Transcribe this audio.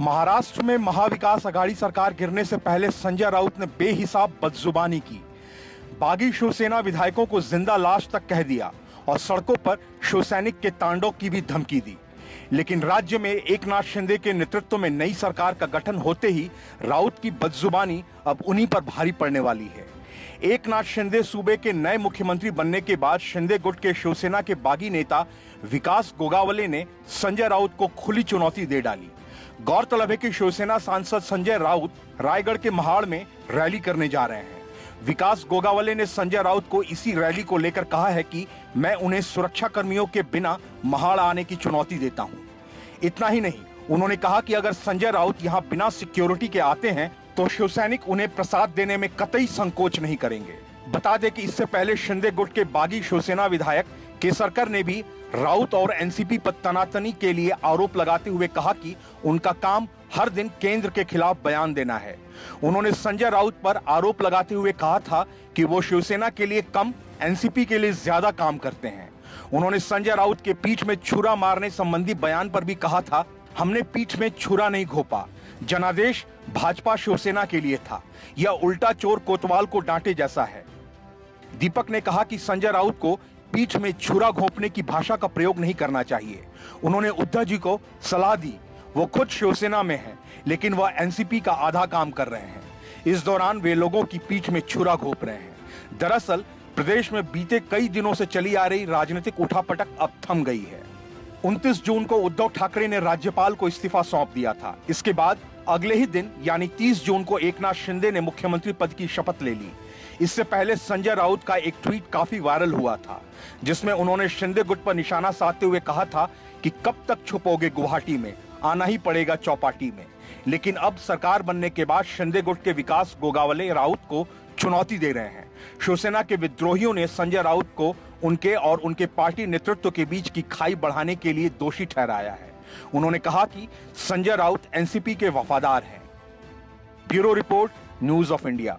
महाराष्ट्र में महाविकास अघाड़ी सरकार गिरने से पहले संजय राउत ने बेहिसाब बदजुबानी की। बागी शिवसेना विधायकों को जिंदा लाश तक कह दिया और सड़कों पर शिवसैनिक के तांडव की भी धमकी दी। लेकिन राज्य में एकनाथ शिंदे के नेतृत्व में नई सरकार का गठन होते ही राउत की बदजुबानी अब उन्हीं पर भारी पड़ने वाली है। एकनाथ शिंदे सूबे के नए मुख्यमंत्री बनने के बाद शिंदे गुट के शिवसेना के बागी नेता विकास गोगावले ने संजय राउत को खुली चुनौती दे डाली। गौरतलब है कि शिवसेना सांसद संजय राउत रायगढ़ के महाड़ में रैली करने जा रहे हैं। विकास गोगावले ने संजय राउत को इसी रैली को लेकर कहा है कि मैं उन्हें सुरक्षा कर्मियों के बिना महाड़ आने की चुनौती देता हूं। इतना ही नहीं, उन्होंने कहा कि अगर संजय राउत यहां बिना सिक्योरिटी के आते हैं तो शिवसैनिक उन्हें प्रसाद देने में कतई संकोच नहीं करेंगे। बता दें कि इससे पहले शिंदे गुट के बागी शिवसेना विधायक केसरकर ने भी राउत और एनसीपी पर तनातनी के लिए आरोप लगाते हुए कहा कि उनका काम हर दिन केंद्र के खिलाफ बयान देना है। उन्होंने संजय राउत पर आरोप लगाते हुए कहा था कि वो शिवसेना के लिए कम, एनसीपी के लिए ज्यादा काम करते हैं। उन्होंने संजय राउत के पीठ में छुरा मारने संबंधी बयान पर भी कहा था, हमने पीठ में छुरा नहीं घोंपा, जनादेश भाजपा शिवसेना के लिए था, यह उल्टा चोर कोतवाल को डांटे जैसा है। दीपक ने कहा कि संजय राउत को पीठ में छुरा घोंपने की भाषा का प्रयोग नहीं करना चाहिए। उन्होंने उद्धव जी को सलाह दी, वो खुद शिवसेना में हैं, लेकिन वह एनसीपी का आधा काम कर रहे हैं। इस दौरान वे लोगों की पीठ में छुरा घोंप रहे हैं। दरअसल प्रदेश में बीते कई दिनों से चली आ रही राजनीतिक उठापटक अब थम गई है। 29 जून को उद्धव ठाकरे ने राज्यपाल को इस्तीफा सौंप दिया था। इसके बाद अगले ही दिन यानी 30 जून को एकनाथ शिंदे ने मुख्यमंत्री पद की शपथ ले ली। इससे पहले संजय राउत का एक ट्वीट काफी वायरल हुआ था, जिसमें उन्होंने शिंदे गुट पर निशाना साधते हुए कहा था कि कब तक छुपोगे गुवाहाटी में, आना ही पड़ेगा चौपाटी में। लेकिन अब सरकार बनने के बाद शिंदे गुट के विकास गोगावले राउत को चुनौती दे रहे हैं। शिवसेना के विद्रोहियों ने संजय राउत को उनके और उनके पार्टी नेतृत्व के बीच की खाई बढ़ाने के लिए दोषी ठहराया है। उन्होंने कहा कि संजय राउत एनसीपी के वफादार हैं। Bureau report, news of India.